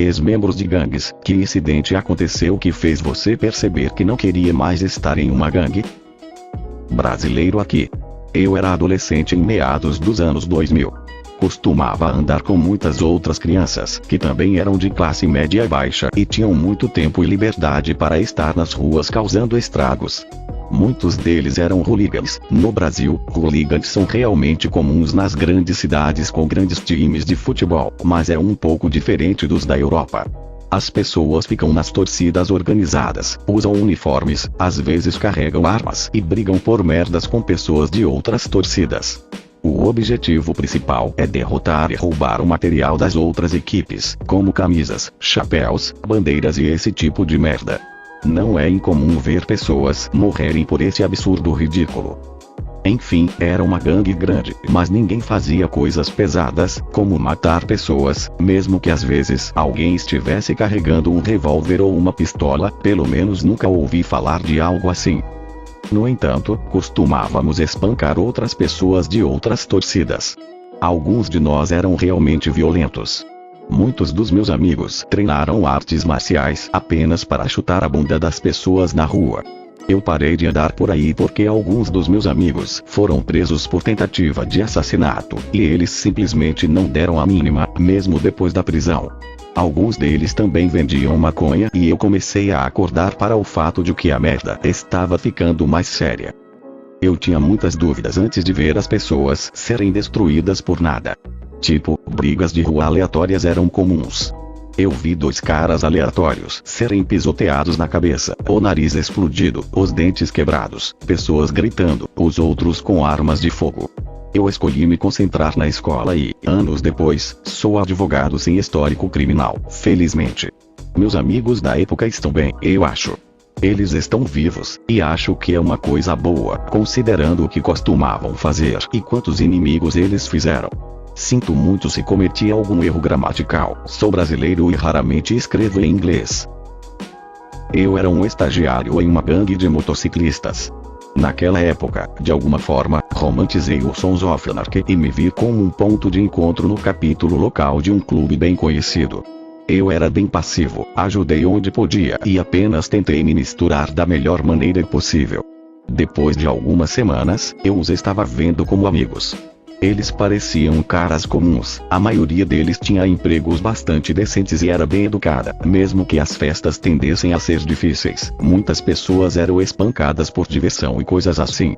ex-membros de gangues. Que incidente aconteceu que fez você perceber que não queria mais estar em uma gangue? Brasileiro aqui. Eu era adolescente em meados dos anos 2000. Costumava andar com muitas outras crianças que também eram de classe média baixa e tinham muito tempo e liberdade para estar nas ruas causando estragos. Muitos deles eram hooligans. No Brasil, hooligans são realmente comuns nas grandes cidades com grandes times de futebol, mas é um pouco diferente dos da Europa. As pessoas ficam nas torcidas organizadas, usam uniformes, às vezes carregam armas e brigam por merdas com pessoas de outras torcidas. O objetivo principal é derrotar e roubar o material das outras equipes, como camisas, chapéus, bandeiras e esse tipo de merda. Não é incomum ver pessoas morrerem por esse absurdo ridículo. Enfim, era uma gangue grande, mas ninguém fazia coisas pesadas, como matar pessoas, mesmo que às vezes alguém estivesse carregando um revólver ou uma pistola, pelo menos nunca ouvi falar de algo assim. No entanto, costumávamos espancar outras pessoas de outras torcidas. Alguns de nós eram realmente violentos. Muitos dos meus amigos treinaram artes marciais apenas para chutar a bunda das pessoas na rua. Eu parei de andar por aí porque alguns dos meus amigos foram presos por tentativa de assassinato, e eles simplesmente não deram a mínima, mesmo depois da prisão. Alguns deles também vendiam maconha e eu comecei a acordar para o fato de que a merda estava ficando mais séria. Eu tinha muitas dúvidas antes de ver as pessoas serem destruídas por nada. Tipo, brigas de rua aleatórias eram comuns. Eu vi 2 caras aleatórios serem pisoteados na cabeça, o nariz explodido, os dentes quebrados, pessoas gritando, os outros com armas de fogo. Eu escolhi me concentrar na escola e, anos depois, sou advogado sem histórico criminal, felizmente. Meus amigos da época estão bem, eu acho. Eles estão vivos, e acho que é uma coisa boa, considerando o que costumavam fazer e quantos inimigos eles fizeram. Sinto muito se cometi algum erro gramatical, sou brasileiro e raramente escrevo em inglês. Eu era um estagiário em uma gangue de motociclistas. Naquela época, de alguma forma, romantizei o Sons of Anarchy e me vi como um ponto de encontro no capítulo local de um clube bem conhecido. Eu era bem passivo, ajudei onde podia e apenas tentei me misturar da melhor maneira possível. Depois de algumas semanas, eu os estava vendo como amigos. Eles pareciam caras comuns, a maioria deles tinha empregos bastante decentes e era bem educada, mesmo que as festas tendessem a ser difíceis. Muitas pessoas eram espancadas por diversão e coisas assim.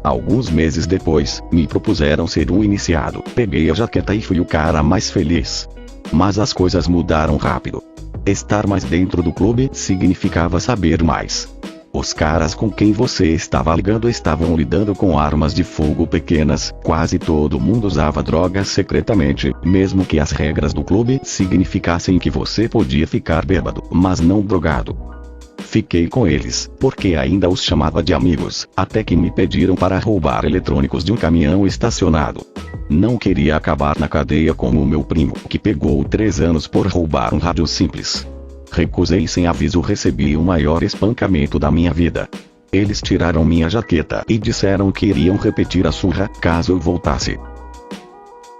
Alguns meses depois, me propuseram ser um iniciado, peguei a jaqueta e fui o cara mais feliz. Mas as coisas mudaram rápido. Estar mais dentro do clube significava saber mais. Os caras com quem você estava ligando estavam lidando com armas de fogo pequenas, quase todo mundo usava drogas secretamente, mesmo que as regras do clube significassem que você podia ficar bêbado, mas não drogado. Fiquei com eles, porque ainda os chamava de amigos, até que me pediram para roubar eletrônicos de um caminhão estacionado. Não queria acabar na cadeia como o meu primo, que pegou 3 anos por roubar um rádio simples. Recusei sem aviso, recebi o maior espancamento da minha vida. Eles tiraram minha jaqueta e disseram que iriam repetir a surra, caso eu voltasse.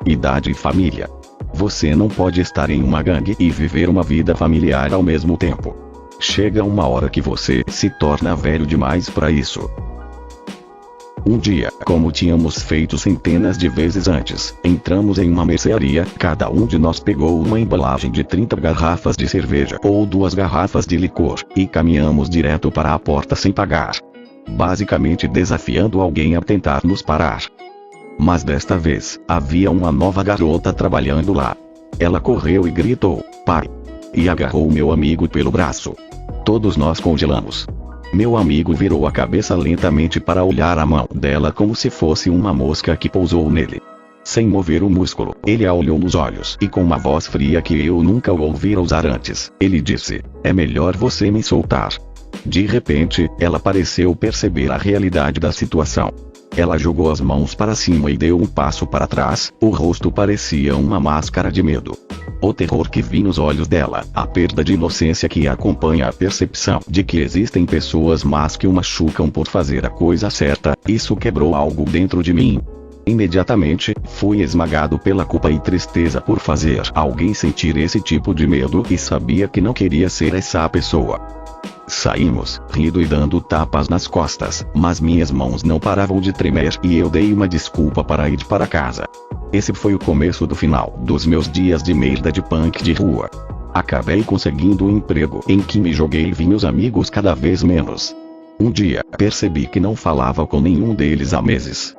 Idade e família. Você não pode estar em uma gangue e viver uma vida familiar ao mesmo tempo. Chega uma hora que você se torna velho demais para isso. Um dia, como tínhamos feito centenas de vezes antes, entramos em uma mercearia, cada um de nós pegou uma embalagem de 30 garrafas de cerveja ou 2 garrafas de licor, e caminhamos direto para a porta sem pagar. Basicamente desafiando alguém a tentar nos parar. Mas desta vez, havia uma nova garota trabalhando lá. Ela correu e gritou, "Pai!" e agarrou meu amigo pelo braço. Todos nós congelamos. Meu amigo virou a cabeça lentamente para olhar a mão dela como se fosse uma mosca que pousou nele. Sem mover o músculo, ele a olhou nos olhos e com uma voz fria que eu nunca o ouvira usar antes, ele disse, "É melhor você me soltar." De repente, ela pareceu perceber a realidade da situação. Ela jogou as mãos para cima e deu um passo para trás, o rosto parecia uma máscara de medo. O terror que vi nos olhos dela, a perda de inocência que acompanha a percepção de que existem pessoas más que o machucam por fazer a coisa certa, isso quebrou algo dentro de mim. Imediatamente, fui esmagado pela culpa e tristeza por fazer alguém sentir esse tipo de medo e sabia que não queria ser essa pessoa. Saímos, rindo e dando tapas nas costas, mas minhas mãos não paravam de tremer e eu dei uma desculpa para ir para casa. Esse foi o começo do final dos meus dias de merda de punk de rua. Acabei conseguindo um emprego em que me joguei e vi meus amigos cada vez menos. Um dia, percebi que não falava com nenhum deles há meses.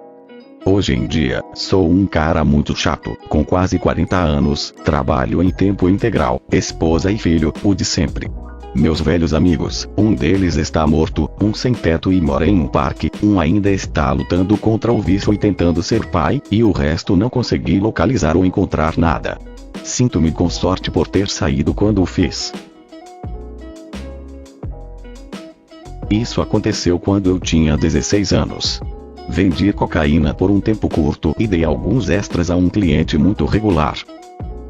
Hoje em dia, sou um cara muito chato, com quase 40 anos, trabalho em tempo integral, esposa e filho, o de sempre. Meus velhos amigos, um deles está morto, um sem teto e mora em um parque, um ainda está lutando contra o vício e tentando ser pai, e o resto não consegui localizar ou encontrar nada. Sinto-me com sorte por ter saído quando o fiz. Isso aconteceu quando eu tinha 16 anos. Vendi cocaína por um tempo curto e dei alguns extras a um cliente muito regular.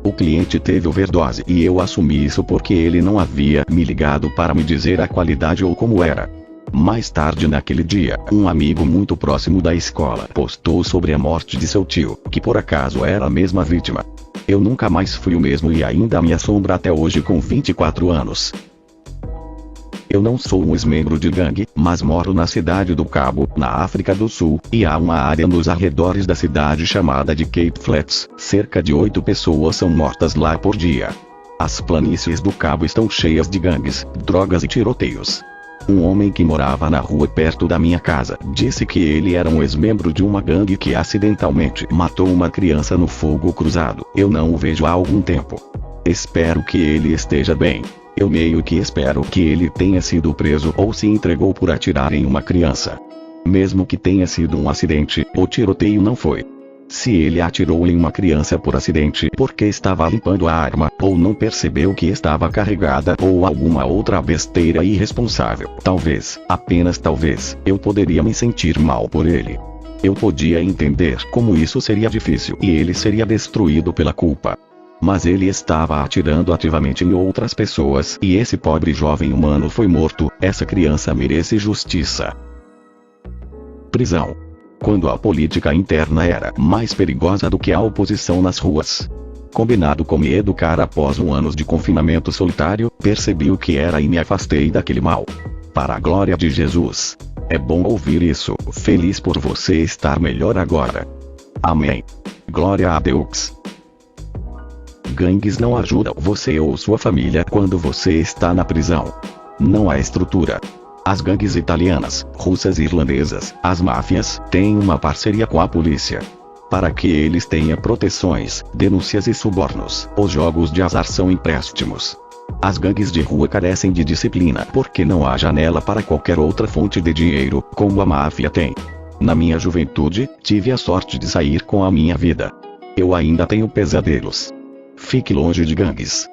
O cliente teve overdose e eu assumi isso porque ele não havia me ligado para me dizer a qualidade ou como era. Mais tarde naquele dia, um amigo muito próximo da escola postou sobre a morte de seu tio, que por acaso era a mesma vítima. Eu nunca mais fui o mesmo e ainda me assombra até hoje com 24 anos. Eu não sou um ex-membro de gangue, mas moro na cidade do Cabo, na África do Sul, e há uma área nos arredores da cidade chamada de Cape Flats. Cerca de 8 pessoas são mortas lá por dia. As planícies do Cabo estão cheias de gangues, drogas e tiroteios. Um homem que morava na rua perto da minha casa disse que ele era um ex-membro de uma gangue que acidentalmente matou uma criança no fogo cruzado. Eu não o vejo há algum tempo. Espero que ele esteja bem. Eu meio que espero que ele tenha sido preso ou se entregou por atirar em uma criança. Mesmo que tenha sido um acidente, o tiroteio não foi. Se ele atirou em uma criança por acidente porque estava limpando a arma, ou não percebeu que estava carregada, ou alguma outra besteira irresponsável, talvez, apenas talvez, eu poderia me sentir mal por ele. Eu podia entender como isso seria difícil e ele seria destruído pela culpa. Mas ele estava atirando ativamente em outras pessoas e esse pobre jovem humano foi morto. Essa criança merece justiça. Prisão. Quando a política interna era mais perigosa do que a oposição nas ruas. Combinado com me educar após anos de confinamento solitário, percebi o que era e me afastei daquele mal. Para a glória de Jesus. É bom ouvir isso. Feliz por você estar melhor agora. Amém. Glória a Deus. Gangues não ajudam você ou sua família quando você está na prisão. Não há estrutura. As gangues italianas, russas e irlandesas, as máfias, têm uma parceria com a polícia. Para que eles tenham proteções, denúncias e subornos, os jogos de azar são empréstimos. As gangues de rua carecem de disciplina porque não há janela para qualquer outra fonte de dinheiro, como a máfia tem. Na minha juventude, tive a sorte de sair com a minha vida. Eu ainda tenho pesadelos. Fique longe de gangues.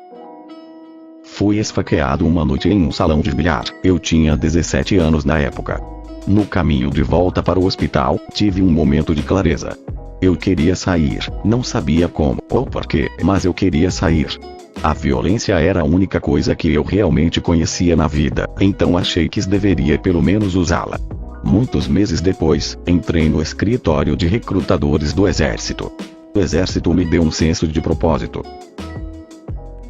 Fui esfaqueado uma noite em um salão de bilhar. Eu tinha 17 anos na época. No caminho de volta para o hospital, tive um momento de clareza. Eu queria sair, não sabia como ou porquê, mas eu queria sair. A violência era a única coisa que eu realmente conhecia na vida, então achei que deveria pelo menos usá-la. Muitos meses depois, entrei no escritório de recrutadores do Exército. O Exército me deu um senso de propósito.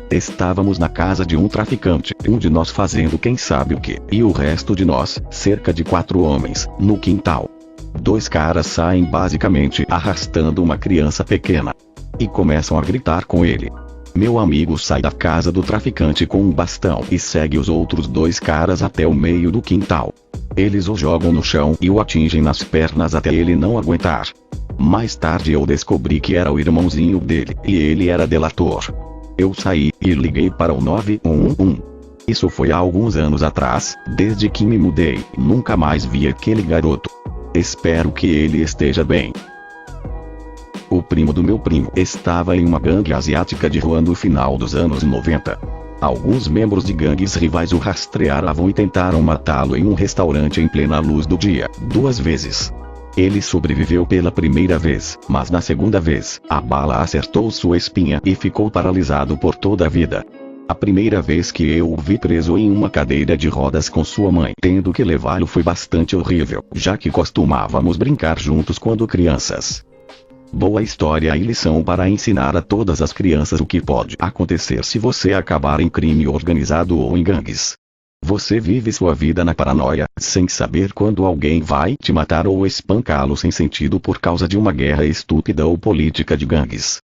Estávamos na casa de um traficante, um de nós fazendo quem sabe o que, e o resto de nós, cerca de 4 homens, no quintal. 2 caras saem basicamente arrastando uma criança pequena. E começam a gritar com ele. Meu amigo sai da casa do traficante com um bastão e segue os outros 2 caras até o meio do quintal. Eles o jogam no chão e o atingem nas pernas até ele não aguentar. Mais tarde eu descobri que era o irmãozinho dele, e ele era delator. Eu saí e liguei para o 911. Isso foi há alguns anos atrás, desde que me mudei, nunca mais vi aquele garoto. Espero que ele esteja bem. O primo do meu primo estava em uma gangue asiática de rua no final dos anos 90. Alguns membros de gangues rivais o rastrearam e tentaram matá-lo em um restaurante em plena luz do dia, 2 vezes. Ele sobreviveu pela primeira vez, mas na segunda vez, a bala acertou sua espinha e ficou paralisado por toda a vida. A primeira vez que eu o vi preso em uma cadeira de rodas com sua mãe tendo que levá-lo foi bastante horrível, já que costumávamos brincar juntos quando crianças. Boa história e lição para ensinar a todas as crianças o que pode acontecer se você acabar em crime organizado ou em gangues. Você vive sua vida na paranoia, sem saber quando alguém vai te matar ou espancá-lo sem sentido por causa de uma guerra estúpida ou política de gangues.